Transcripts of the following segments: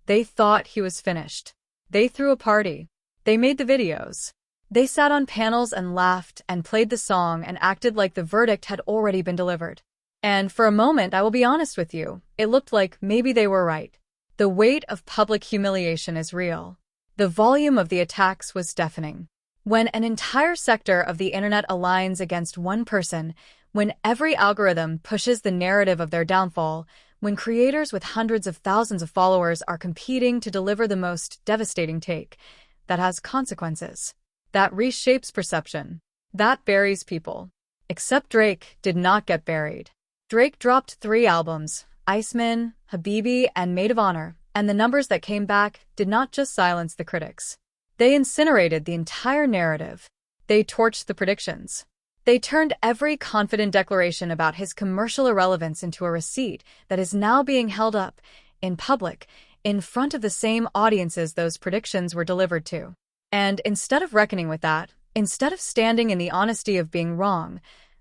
They thought he was finished. They threw a party. They made the videos. They sat on panels and laughed and played the song and acted like the verdict had already been delivered. And for a moment, I will be honest with you, it looked like maybe they were right. The weight of public humiliation is real. The volume of the attacks was deafening. When an entire sector of the internet aligns against one person, when every algorithm pushes the narrative of their downfall, when creators with hundreds of thousands of followers are competing to deliver the most devastating take, that has consequences. That reshapes perception. That buries people. Except Drake did not get buried. Drake dropped 3 albums, Iceman, Habibi, and Maid of Honor, and the numbers that came back did not just silence the critics. They incinerated the entire narrative. They torched the predictions. They turned every confident declaration about his commercial irrelevance into a receipt that is now being held up, in public, in front of the same audiences those predictions were delivered to. And instead of reckoning with that, instead of standing in the honesty of being wrong,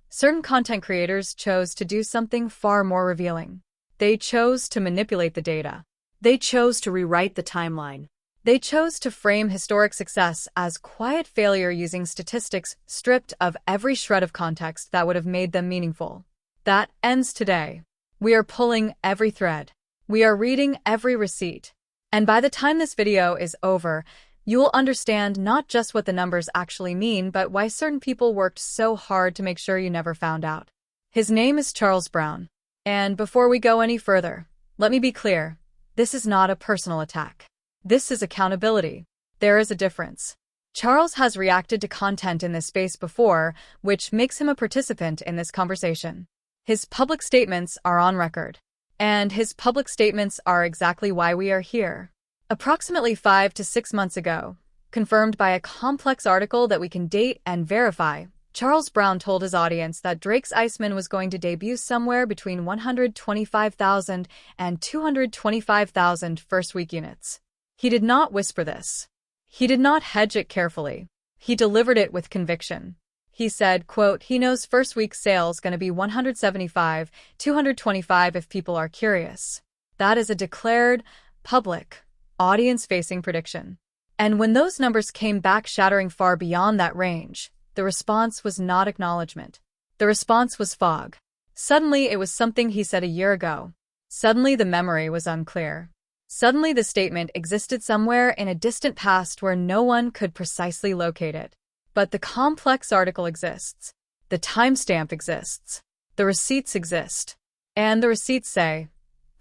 certain content creators chose to do something far more revealing. They chose to manipulate the data. They chose to rewrite the timeline. They chose to frame historic success as quiet failure using statistics stripped of every shred of context that would have made them meaningful. That ends today. We are pulling every thread. We are reading every receipt. And by the time this video is over, you will understand not just what the numbers actually mean, but why certain people worked so hard to make sure you never found out. His name is Charles Brown. And before we go any further, let me be clear. This is not a personal attack. This is accountability. There is a difference. Charles has reacted to content in this space before, which makes him a participant in this conversation. His public statements are on record. And his public statements are exactly why we are here. Approximately 5 to 6 months ago, confirmed by a complex article that we can date and verify, Charles Brown told his audience that Drake's Iceman was going to debut somewhere between 125,000 and 225,000 first-week units. He did not whisper this. He did not hedge it carefully. He delivered it with conviction. He said, quote, he knows first-week sales going to be 175, 225 if people are curious. That is a declared, public, audience-facing prediction. And when those numbers came back shattering far beyond that range, the response was not acknowledgement. The response was fog. Suddenly, it was something he said a year ago. Suddenly, the memory was unclear. Suddenly, the statement existed somewhere in a distant past where no one could precisely locate it. But the complex article exists. The timestamp exists. The receipts exist. And the receipts say,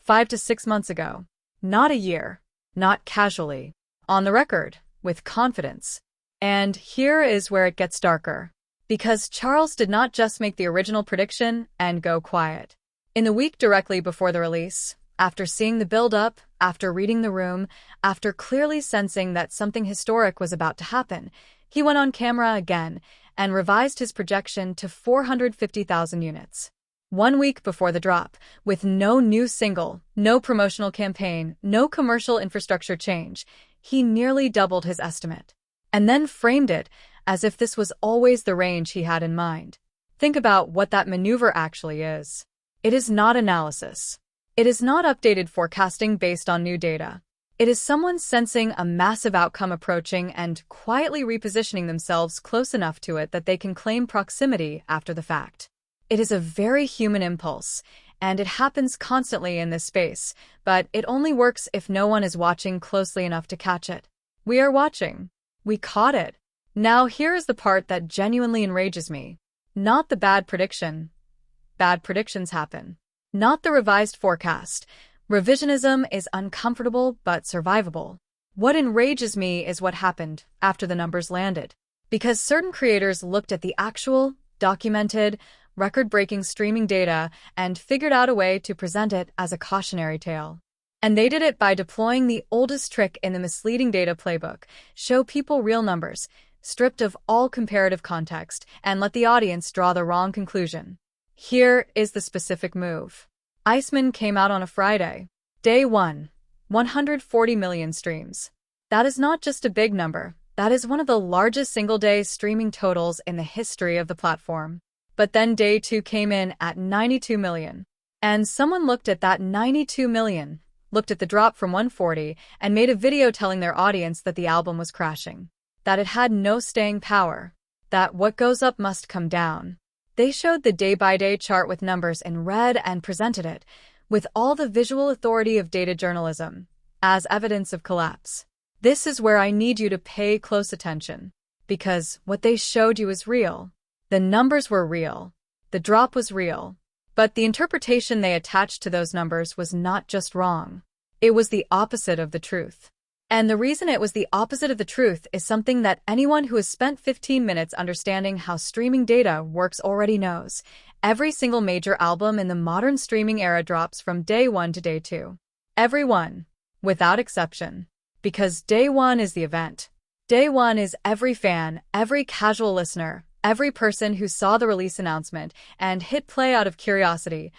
5 to 6 months ago. Not a year. Not casually. On the record. With confidence. And here is where it gets darker. Because Charles did not just make the original prediction and go quiet. In the week directly before the release, after seeing the build-up, after reading the room, after clearly sensing that something historic was about to happen, he went on camera again and revised his projection to 450,000 units. 1 week before the drop, with no new single, no promotional campaign, no commercial infrastructure change, he nearly doubled his estimate. And then framed it as if this was always the range he had in mind. Think about what that maneuver actually is. It is not analysis. It is not updated forecasting based on new data. It is someone sensing a massive outcome approaching and quietly repositioning themselves close enough to it that they can claim proximity after the fact. It is a very human impulse, and it happens constantly in this space, but it only works if no one is watching closely enough to catch it. We are watching. We caught it. Now here is the part that genuinely enrages me. Not the bad prediction. Bad predictions happen. Not the revised forecast. Revisionism is uncomfortable but survivable. What enrages me is what happened after the numbers landed. Because certain creators looked at the actual, documented, record-breaking streaming data and figured out a way to present it as a cautionary tale. And they did it by deploying the oldest trick in the misleading data playbook: show people real numbers, stripped of all comparative context, and let the audience draw the wrong conclusion. Here is the specific move. Iceman came out on a Friday. Day 1. 140 million streams. That is not just a big number. That is one of the largest single-day streaming totals in the history of the platform. But then Day 2 came in at 92 million. And someone looked at that 92 million, looked at the drop from 140, and made a video telling their audience that the album was crashing, that it had no staying power, that what goes up must come down. They showed the day-by-day chart with numbers in red and presented it, with all the visual authority of data journalism, as evidence of collapse. This is where I need you to pay close attention, because what they showed you is real. The numbers were real. The drop was real. But the interpretation they attached to those numbers was not just wrong. It was the opposite of the truth. And the reason it was the opposite of the truth is something that anyone who has spent 15 minutes understanding how streaming data works already knows. Every single major album in the modern streaming era drops from day 1 to day 2. Every one, without exception. Because day 1 is the event. Day 1 is every fan, every casual listener, every person who saw the release announcement and hit play out of curiosity,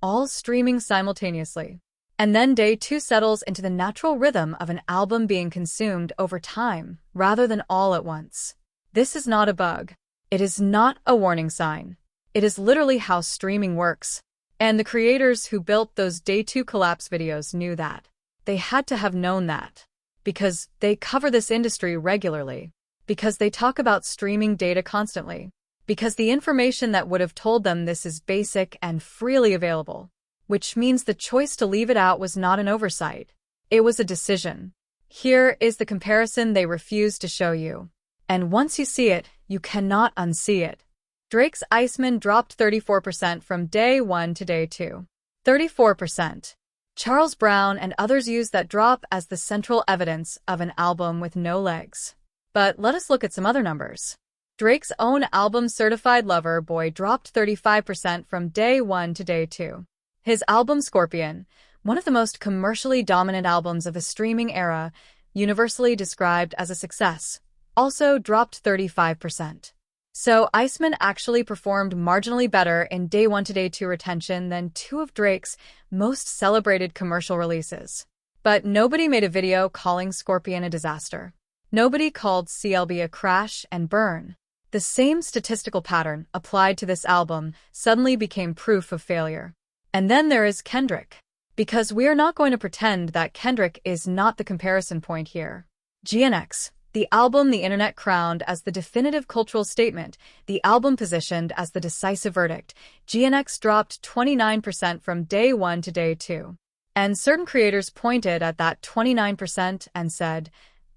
all streaming simultaneously. And then day 2 settles into the natural rhythm of an album being consumed over time, rather than all at once. This is not a bug. It is not a warning sign. It is literally how streaming works. And the creators who built those day 2 collapse videos knew that. They had to have known that. Because they cover this industry regularly. Because they talk about streaming data constantly. Because the information that would have told them this is basic and freely available. Which means the choice to leave it out was not an oversight. It was a decision. Here is the comparison they refused to show you. And once you see it, you cannot unsee it. Drake's Iceman dropped 34% from day 1 to day 2. 34%. Charles Brown and others used that drop as the central evidence of an album with no legs. But let us look at some other numbers. Drake's own album Certified Lover Boy dropped 35% from day 1 to day 2. His album Scorpion, one of the most commercially dominant albums of a streaming era, universally described as a success, also dropped 35%. So Iceman actually performed marginally better in day 1 to day 2 retention than 2 of Drake's most celebrated commercial releases. But nobody made a video calling Scorpion a disaster. Nobody called CLB a crash and burn. The same statistical pattern applied to this album suddenly became proof of failure. And then there is Kendrick. Because we are not going to pretend that Kendrick is not the comparison point here. GNX, the album the internet crowned as the definitive cultural statement, the album positioned as the decisive verdict, GNX dropped 29% from day 1 to day 2. And certain creators pointed at that 29% and said,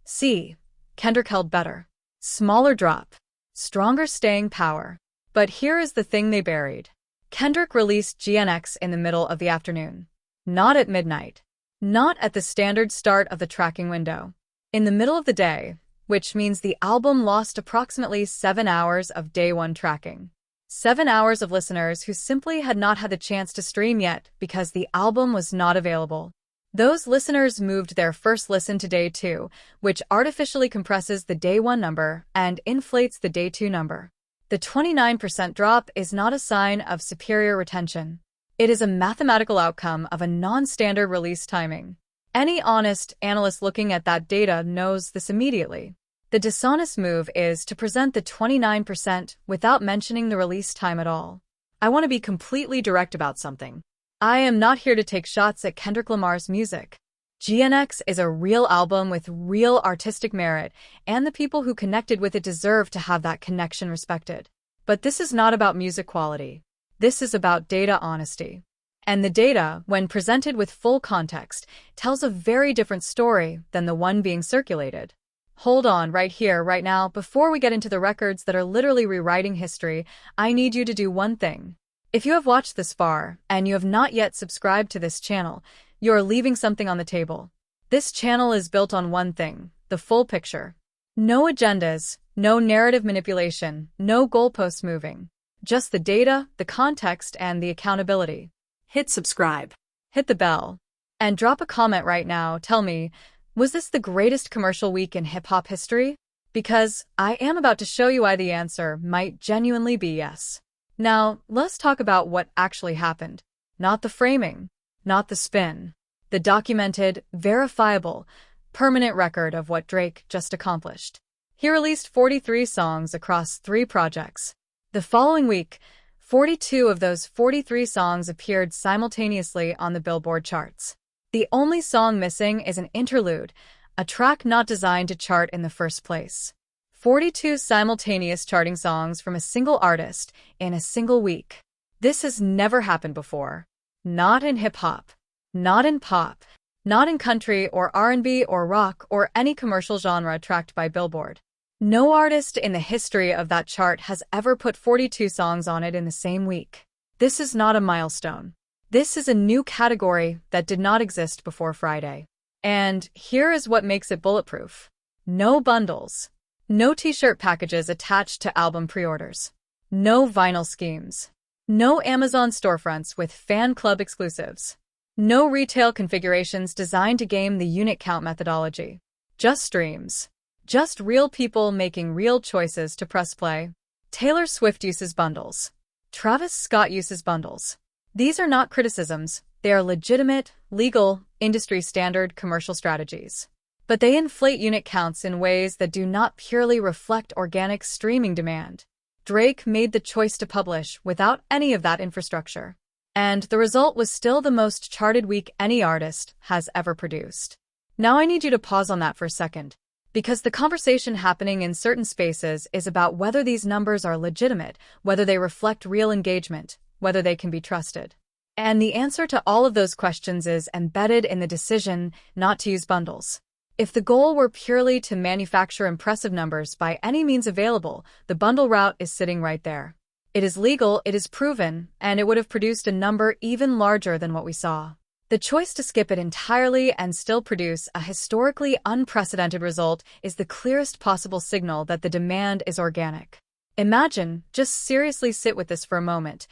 see, Kendrick held better. Smaller drop. Stronger staying power. But here is the thing they buried. Kendrick released GNX in the middle of the afternoon. Not at midnight. Not at the standard start of the tracking window. In the middle of the day, which means the album lost approximately 7 hours of day 1 tracking. 7 hours of listeners who simply had not had the chance to stream yet because the album was not available. Those listeners moved their first listen to day 2, which artificially compresses the day 1 number and inflates the day 2 number. The 29% drop is not a sign of superior retention. It is a mathematical outcome of a non-standard release timing. Any honest analyst looking at that data knows this immediately. The dishonest move is to present the 29% without mentioning the release time at all. I want to be completely direct about something. I am not here to take shots at Kendrick Lamar's music. GNX is a real album with real artistic merit, and the people who connected with it deserve to have that connection respected. But this is not about music quality. This is about data honesty. And the data, when presented with full context, tells a very different story than the one being circulated. Hold on right here, right now, before we get into the records that are literally rewriting history, I need you to do one thing. If you have watched this far, and you have not yet subscribed to this channel, you are leaving something on the table. This channel is built on one thing, the full picture. No agendas, no narrative manipulation, no goalposts moving. Just the data, the context, and the accountability. Hit subscribe. Hit the bell. And drop a comment right now. Tell me, was this the greatest commercial week in hip-hop history? Because I am about to show you why the answer might genuinely be yes. Now, let's talk about what actually happened. Not the framing. Not the spin. The documented, verifiable, permanent record of what Drake just accomplished. He released 43 songs across 3 projects. The following week, 42 of those 43 songs appeared simultaneously on the Billboard charts. The only song missing is an interlude, a track not designed to chart in the first place. 42 simultaneous charting songs from a single artist in a single week. This has never happened before. Not in hip-hop, not in pop, not in country or R&B or rock or any commercial genre tracked by Billboard. No artist in the history of that chart has ever put 42 songs on it in the same week. This is not a milestone. This is a new category that did not exist before Friday. And here is what makes it bulletproof. No bundles. No t-shirt packages attached to album pre-orders. No vinyl schemes. No Amazon storefronts with fan club exclusives. No retail configurations designed to game the unit count methodology. Just streams. Just real people making real choices to press play. Taylor Swift uses bundles. Travis Scott uses bundles. These are not criticisms. They are legitimate, legal, industry-standard commercial strategies. But they inflate unit counts in ways that do not purely reflect organic streaming demand. Drake made the choice to publish without any of that infrastructure. And the result was still the most charted week any artist has ever produced. Now I need you to pause on that for a second, because the conversation happening in certain spaces is about whether these numbers are legitimate, whether they reflect real engagement, whether they can be trusted. And the answer to all of those questions is embedded in the decision not to use bundles. If the goal were purely to manufacture impressive numbers by any means available, the bundle route is sitting right there. It is legal, it is proven, and it would have produced a number even larger than what we saw. The choice to skip it entirely and still produce a historically unprecedented result is the clearest possible signal that the demand is organic. Imagine, just seriously sit with this for a moment.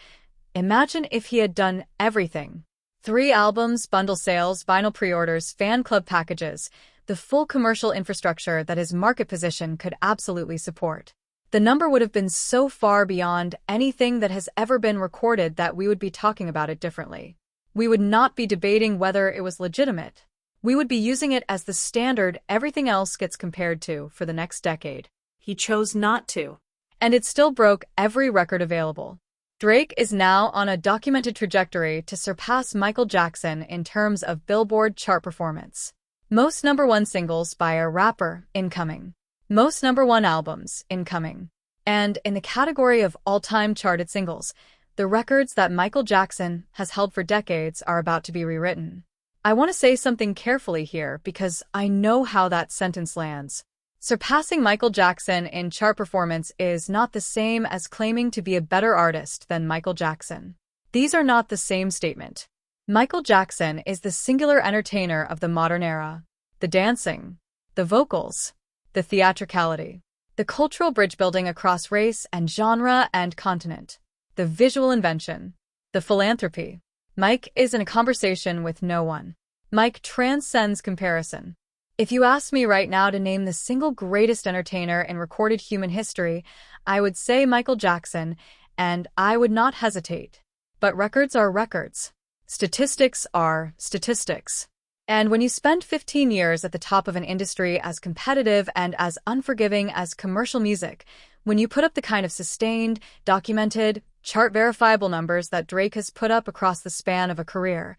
Imagine if he had done everything. 3 albums, bundle sales, vinyl pre-orders, fan club packages, the full commercial infrastructure that his market position could absolutely support. The number would have been so far beyond anything that has ever been recorded that we would be talking about it differently. We would not be debating whether it was legitimate. We would be using it as the standard everything else gets compared to for the next decade. He chose not to. And it still broke every record available. Drake is now on a documented trajectory to surpass Michael Jackson in terms of Billboard chart performance. Most #1 singles by a rapper, incoming. Most #1 albums, incoming. And in the category of all-time charted singles, the records that Michael Jackson has held for decades are about to be rewritten. I want to say something carefully here because I know how that sentence lands. Surpassing Michael Jackson in chart performance is not the same as claiming to be a better artist than Michael Jackson. These are not the same statement. Michael Jackson is the singular entertainer of the modern era. The dancing, the vocals, the theatricality, the cultural bridge building across race and genre and continent, the visual invention, the philanthropy. Mike is in a conversation with no one. Mike transcends comparison. If you asked me right now to name the single greatest entertainer in recorded human history, I would say Michael Jackson, and I would not hesitate. But records are records. Statistics are statistics. And when you spend 15 years at the top of an industry as competitive and as unforgiving as commercial music, when you put up the kind of sustained, documented, chart-verifiable numbers that Drake has put up across the span of a career,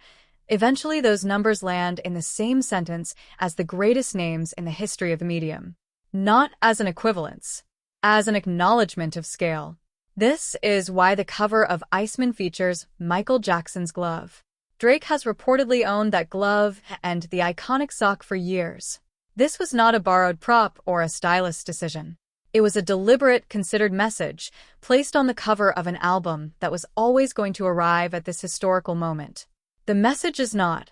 eventually those numbers land in the same sentence as the greatest names in the history of the medium. Not as an equivalence, as an acknowledgement of scale. This is why the cover of Iceman features Michael Jackson's glove. Drake has reportedly owned that glove and the iconic sock for years. This was not a borrowed prop or a stylist's decision. It was a deliberate, considered message placed on the cover of an album that was always going to arrive at this historical moment. The message is not,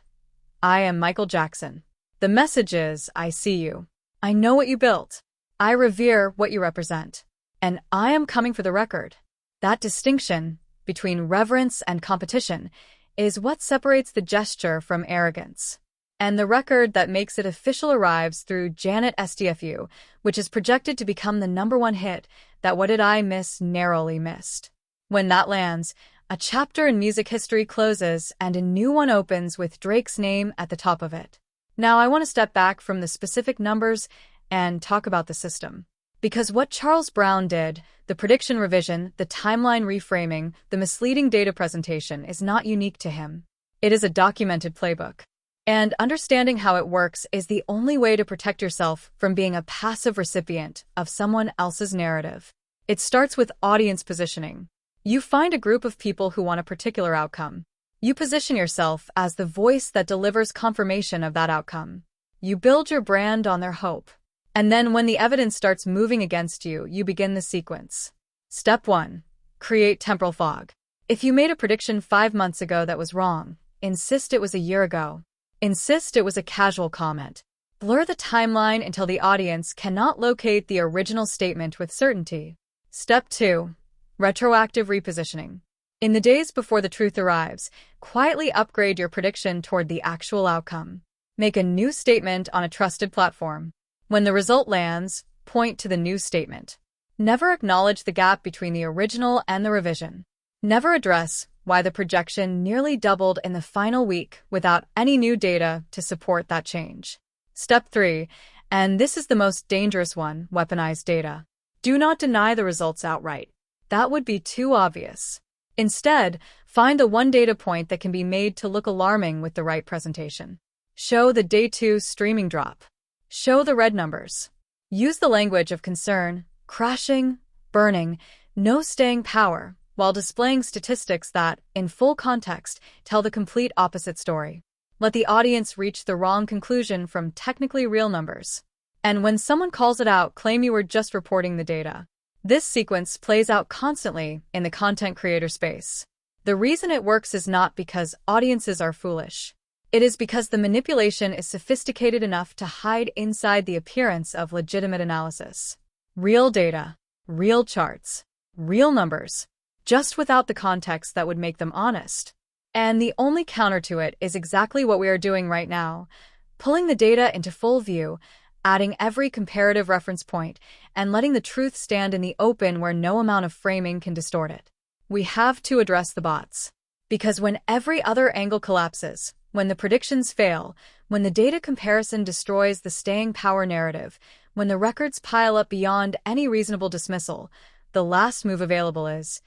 "I am Michael Jackson." The message is, "I see you. I know what you built. I revere what you represent. And I am coming for the record." That distinction between reverence and competition is what separates the gesture from arrogance. And the record that makes it official arrives through Janet SDFU, which is projected to become the #1 hit that What Did I Miss narrowly missed. When that lands, a chapter in music history closes and a new one opens with Drake's name at the top of it. Now I want to step back from the specific numbers and talk about the system. Because what Charles Brown did, the prediction revision, the timeline reframing, the misleading data presentation is not unique to him. It is a documented playbook. And understanding how it works is the only way to protect yourself from being a passive recipient of someone else's narrative. It starts with audience positioning. You find a group of people who want a particular outcome. You position yourself as the voice that delivers confirmation of that outcome. You build your brand on their hope. And then when the evidence starts moving against you, you begin the sequence. Step 1. Create temporal fog. If you made a prediction 5 months ago that was wrong, insist it was a year ago. Insist it was a casual comment. Blur the timeline until the audience cannot locate the original statement with certainty. Step 2. Retroactive repositioning. In the days before the truth arrives, quietly upgrade your prediction toward the actual outcome. Make a new statement on a trusted platform. When the result lands, point to the new statement. Never acknowledge the gap between the original and the revision. Never address why the projection nearly doubled in the final week without any new data to support that change. Step 3, and this is the most dangerous one, weaponize data. Do not deny the results outright. That would be too obvious. Instead, find the one data point that can be made to look alarming with the right presentation. Show the day 2 streaming drop. Show the red numbers. Use the language of concern, crashing, burning, no staying power, while displaying statistics that, in full context, tell the complete opposite story. Let the audience reach the wrong conclusion from technically real numbers. And when someone calls it out, claim you were just reporting the data. This sequence plays out constantly in the content creator space. The reason it works is not because audiences are foolish. It is because the manipulation is sophisticated enough to hide inside the appearance of legitimate analysis. Real data, real charts, real numbers, just without the context that would make them honest. And the only counter to it is exactly what we are doing right now, pulling the data into full view, adding every comparative reference point, and letting the truth stand in the open where no amount of framing can distort it. We have to address the bots. Because when every other angle collapses, when the predictions fail, when the data comparison destroys the staying power narrative, when the records pile up beyond any reasonable dismissal, the last move available is,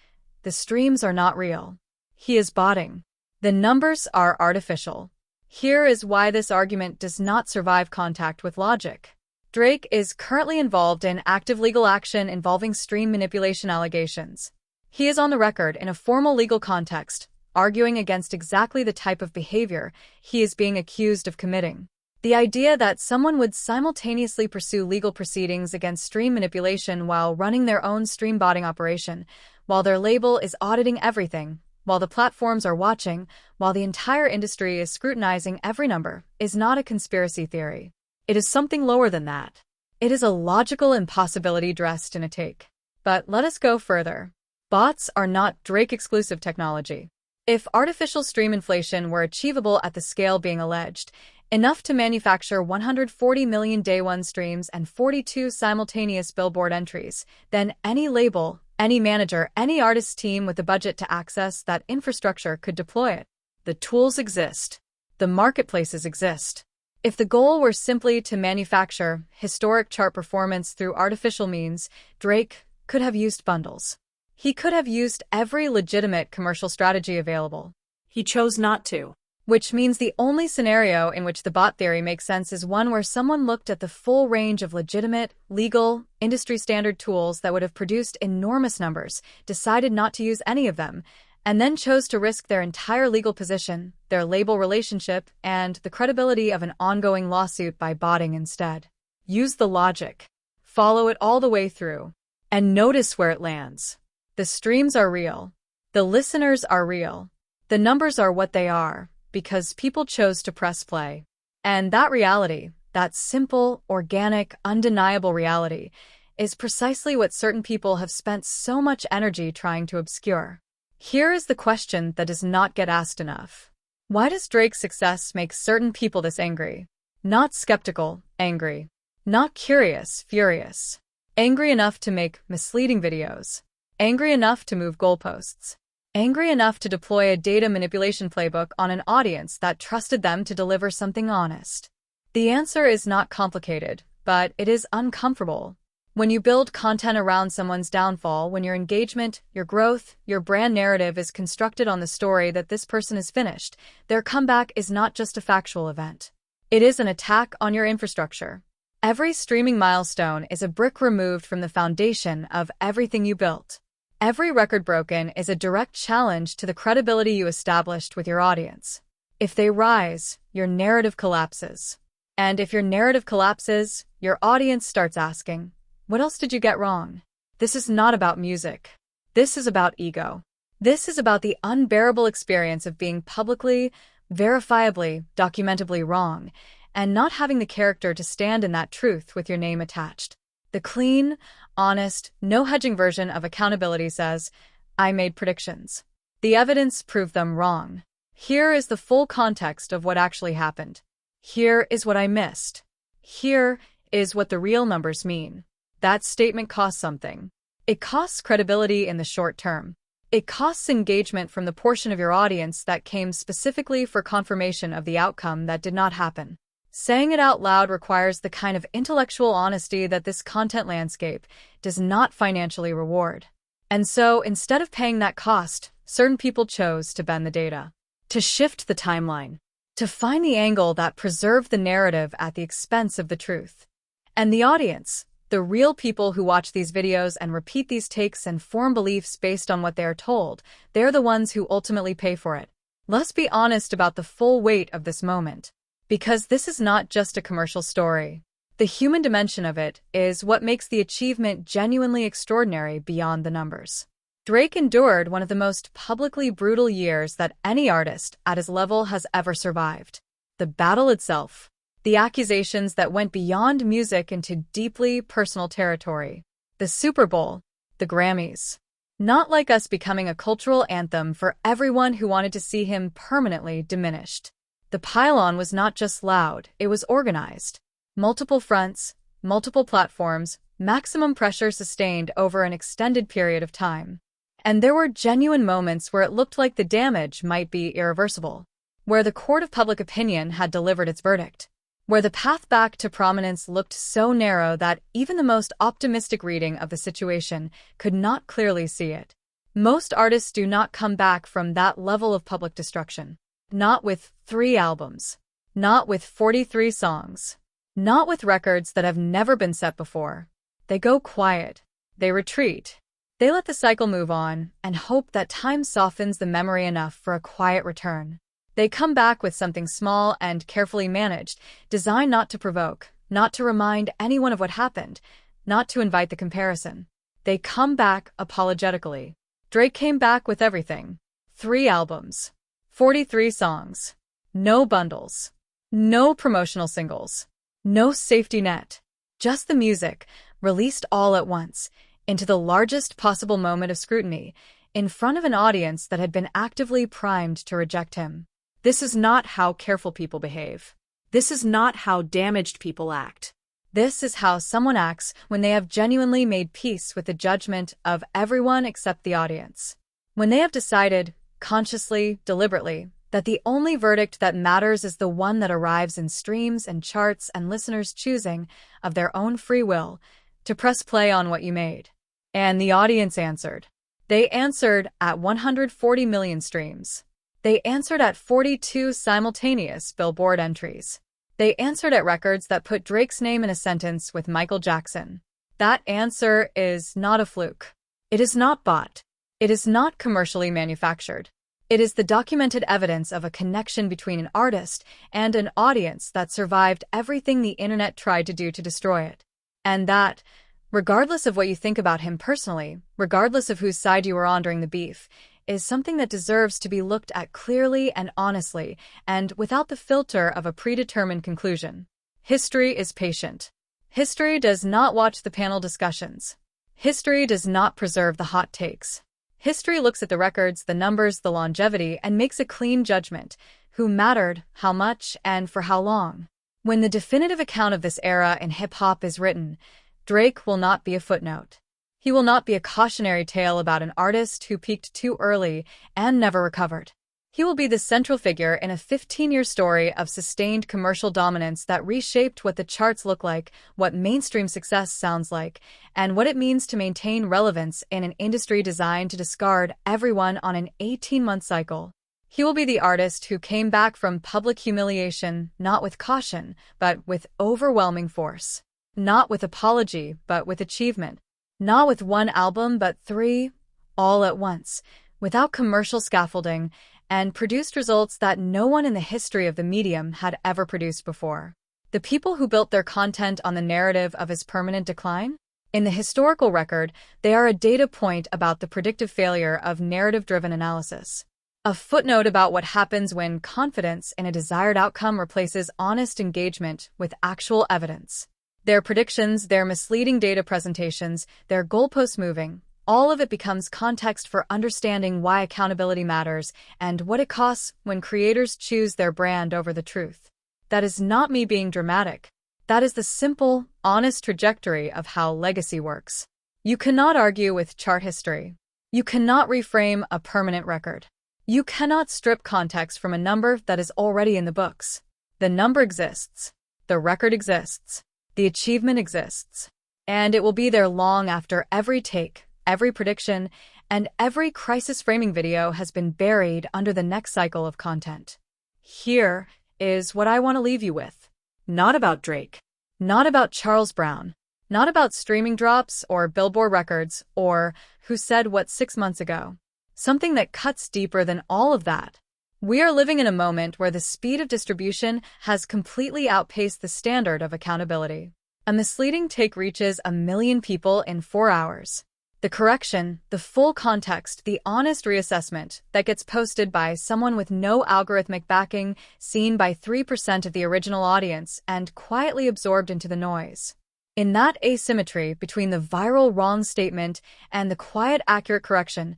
the streams are not real. He is botting. The numbers are artificial. Here is why this argument does not survive contact with logic. Drake is currently involved in active legal action involving stream manipulation allegations. He is on the record in a formal legal context, arguing against exactly the type of behavior he is being accused of committing. The idea that someone would simultaneously pursue legal proceedings against stream manipulation while running their own stream botting operation, while their label is auditing everything, while the platforms are watching, while the entire industry is scrutinizing every number, is not a conspiracy theory. It is something lower than that. It is a logical impossibility dressed in a take. But let us go further. Bots are not Drake-exclusive technology. If artificial stream inflation were achievable at the scale being alleged, enough to manufacture 140 million day one streams and 42 simultaneous Billboard entries, then any label, any manager, any artist team with the budget to access that infrastructure could deploy it. The tools exist. The marketplaces exist. If the goal were simply to manufacture historic chart performance through artificial means, Drake could have used bundles. He could have used every legitimate commercial strategy available. He chose not to. Which means the only scenario in which the bot theory makes sense is one where someone looked at the full range of legitimate, legal, industry-standard tools that would have produced enormous numbers, decided not to use any of them, and then chose to risk their entire legal position, their label relationship, and the credibility of an ongoing lawsuit by botting instead. Use the logic. Follow it all the way through. And notice where it lands. The streams are real. The listeners are real. The numbers are what they are, because people chose to press play. And that reality, that simple, organic, undeniable reality, is precisely what certain people have spent so much energy trying to obscure. Here is the question that does not get asked enough. Why does Drake's success make certain people this angry? Not skeptical, angry. Not curious, furious. Angry enough to make misleading videos. Angry enough to move goalposts. Angry enough to deploy a data manipulation playbook on an audience that trusted them to deliver something honest. The answer is not complicated, but it is uncomfortable. When you build content around someone's downfall, when your engagement, your growth, your brand narrative is constructed on the story that this person is finished, their comeback is not just a factual event. It is an attack on your infrastructure. Every streaming milestone is a brick removed from the foundation of everything you built. Every record broken is a direct challenge to the credibility you established with your audience. If they rise, your narrative collapses. And if your narrative collapses, your audience starts asking, what else did you get wrong? This is not about music. This is about ego. This is about the unbearable experience of being publicly, verifiably, documentably wrong, and not having the character to stand in that truth with your name attached. The clean, honest, no-hedging version of accountability says, I made predictions. The evidence proved them wrong. Here is the full context of what actually happened. Here is what I missed. Here is what the real numbers mean. That statement costs something. It costs credibility in the short term. It costs engagement from the portion of your audience that came specifically for confirmation of the outcome that did not happen. Saying it out loud requires the kind of intellectual honesty that this content landscape does not financially reward. And so, instead of paying that cost, certain people chose to bend the data, to shift the timeline, to find the angle that preserved the narrative at the expense of the truth. And the audience, the real people who watch these videos and repeat these takes and form beliefs based on what they are told, they're the ones who ultimately pay for it. Let's be honest about the full weight of this moment. Because this is not just a commercial story. The human dimension of it is what makes the achievement genuinely extraordinary beyond the numbers. Drake endured one of the most publicly brutal years that any artist at his level has ever survived. The battle itself. The accusations that went beyond music into deeply personal territory. The Super Bowl. The Grammys. Not like us becoming a cultural anthem for everyone who wanted to see him permanently diminished. The pile-on was not just loud, it was organized. Multiple fronts, multiple platforms, maximum pressure sustained over an extended period of time. And there were genuine moments where it looked like the damage might be irreversible, where the court of public opinion had delivered its verdict, where the path back to prominence looked so narrow that even the most optimistic reading of the situation could not clearly see it. Most artists do not come back from that level of public destruction. Not with 3 albums. Not with 43 songs. Not with records that have never been set before. They go quiet. They retreat. They let the cycle move on and hope that time softens the memory enough for a quiet return. They come back with something small and carefully managed, designed not to provoke, not to remind anyone of what happened, not to invite the comparison. They come back apologetically. Drake came back with everything. 3 albums. 43 songs. No bundles. No promotional singles. No safety net. Just the music, released all at once, into the largest possible moment of scrutiny, in front of an audience that had been actively primed to reject him. This is not how careful people behave. This is not how damaged people act. This is how someone acts when they have genuinely made peace with the judgment of everyone except the audience. When they have decided, consciously, deliberately, that the only verdict that matters is the one that arrives in streams and charts and listeners choosing, of their own free will, to press play on what you made. And the audience answered. They answered at 140 million streams. They answered at 42 simultaneous Billboard entries. They answered at records that put Drake's name in a sentence with Michael Jackson. That answer is not a fluke. It is not bought. It is not commercially manufactured. It is the documented evidence of a connection between an artist and an audience that survived everything the internet tried to do to destroy it. And that, regardless of what you think about him personally, regardless of whose side you were on during the beef, is something that deserves to be looked at clearly and honestly, and without the filter of a predetermined conclusion. History is patient. History does not watch the panel discussions. History does not preserve the hot takes. History looks at the records, the numbers, the longevity, and makes a clean judgment. Who mattered, how much, and for how long. When the definitive account of this era in hip-hop is written, Drake will not be a footnote. He will not be a cautionary tale about an artist who peaked too early and never recovered. He will be the central figure in a 15-year story of sustained commercial dominance that reshaped what the charts look like, what mainstream success sounds like, and what it means to maintain relevance in an industry designed to discard everyone on an 18-month cycle. He will be the artist who came back from public humiliation not with caution, but with overwhelming force. Not with apology, but with achievement. Not with one album, but 3, all at once, without commercial scaffolding, and produced results that no one in the history of the medium had ever produced before. The people who built their content on the narrative of his permanent decline? In the historical record, they are a data point about the predictive failure of narrative-driven analysis. A footnote about what happens when confidence in a desired outcome replaces honest engagement with actual evidence. Their predictions, their misleading data presentations, their goalposts moving, all of it becomes context for understanding why accountability matters and what it costs when creators choose their brand over the truth. That is not me being dramatic. That is the simple, honest trajectory of how legacy works. You cannot argue with chart history. You cannot reframe a permanent record. You cannot strip context from a number that is already in the books. The number exists. The record exists. The achievement exists. And it will be there long after every take, every prediction, and every crisis framing video has been buried under the next cycle of content. Here is what I want to leave you with. Not about Drake. Not about Charles Brown. Not about streaming drops or Billboard records or who said what 6 months ago. Something that cuts deeper than all of that. We are living in a moment where the speed of distribution has completely outpaced the standard of accountability. A misleading take reaches 1 million people in 4 hours. The correction, the full context, the honest reassessment that gets posted by someone with no algorithmic backing, seen by 3% of the original audience, and quietly absorbed into the noise. In that asymmetry between the viral wrong statement and the quiet accurate correction,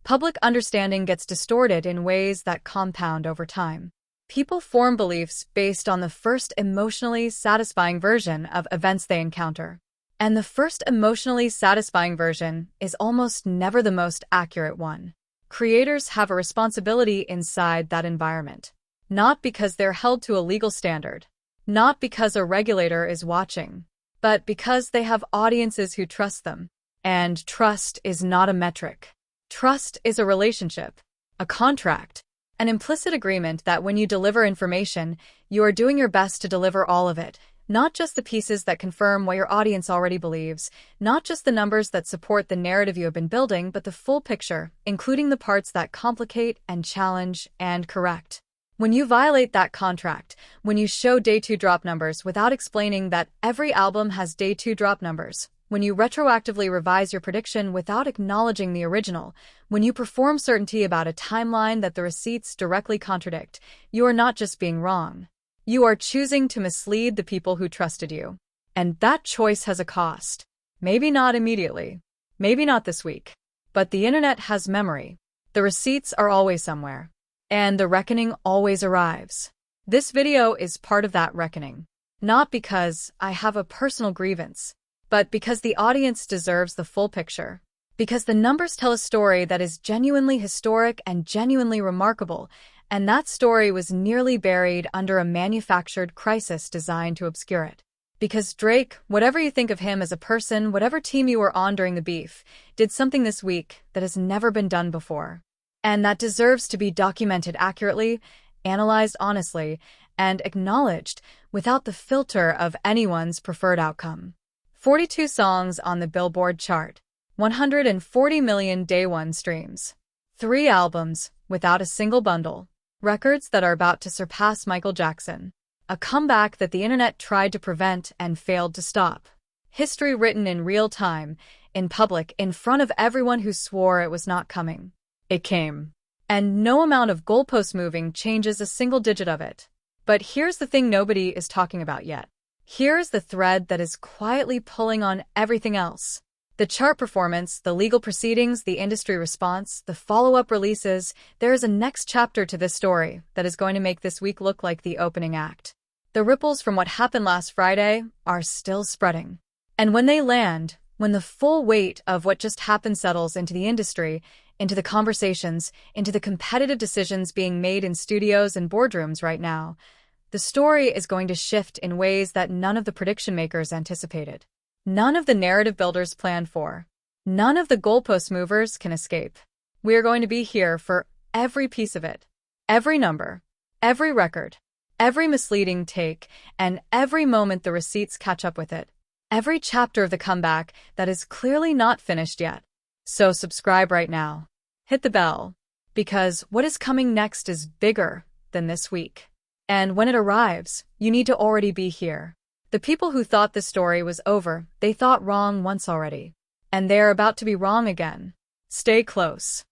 public understanding gets distorted in ways that compound over time. People form beliefs based on the first emotionally satisfying version of events they encounter. And the first emotionally satisfying version is almost never the most accurate one. Creators have a responsibility inside that environment. Not because they're held to a legal standard. Not because a regulator is watching. But because they have audiences who trust them. And trust is not a metric. Trust is a relationship, a contract, an implicit agreement that when you deliver information, you are doing your best to deliver all of it. Not just the pieces that confirm what your audience already believes, not just the numbers that support the narrative you have been building, but the full picture, including the parts that complicate and challenge and correct. When you violate that contract, when you show day 2 drop numbers without explaining that every album has day 2 drop numbers, when you retroactively revise your prediction without acknowledging the original, when you perform certainty about a timeline that the receipts directly contradict, you are not just being wrong. You are choosing to mislead the people who trusted you. And that choice has a cost. Maybe not immediately. Maybe not this week. But the internet has memory. The receipts are always somewhere. And the reckoning always arrives. This video is part of that reckoning. Not because I have a personal grievance, but because the audience deserves the full picture. Because the numbers tell a story that is genuinely historic and genuinely remarkable, and that story was nearly buried under a manufactured crisis designed to obscure it. Because Drake, whatever you think of him as a person, whatever team you were on during the beef, did something this week that has never been done before. And that deserves to be documented accurately, analyzed honestly, and acknowledged without the filter of anyone's preferred outcome. 42 songs on the Billboard chart. 140 million day 1 streams. 3 albums, without a single bundle. Records that are about to surpass Michael Jackson. A comeback that the internet tried to prevent and failed to stop. History written in real time, in public, in front of everyone who swore it was not coming. It came. And no amount of goalpost moving changes a single digit of it. But here's the thing nobody is talking about yet. Here's the thread that is quietly pulling on everything else. The chart performance, the legal proceedings, the industry response, the follow-up releases, there is a next chapter to this story that is going to make this week look like the opening act. The ripples from what happened last Friday are still spreading. And when they land, when the full weight of what just happened settles into the industry, into the conversations, into the competitive decisions being made in studios and boardrooms right now. The story is going to shift in ways that none of the prediction makers anticipated. None of the narrative builders planned for. None of the goalpost movers can escape. We are going to be here for every piece of it. Every number, every record, every misleading take, and every moment the receipts catch up with it. Every chapter of the comeback that is clearly not finished yet. So subscribe right now. Hit the bell. Because what is coming next is bigger than this week. And when it arrives, you need to already be here. The people who thought this story was over, they thought wrong once already. And they're about to be wrong again. Stay close.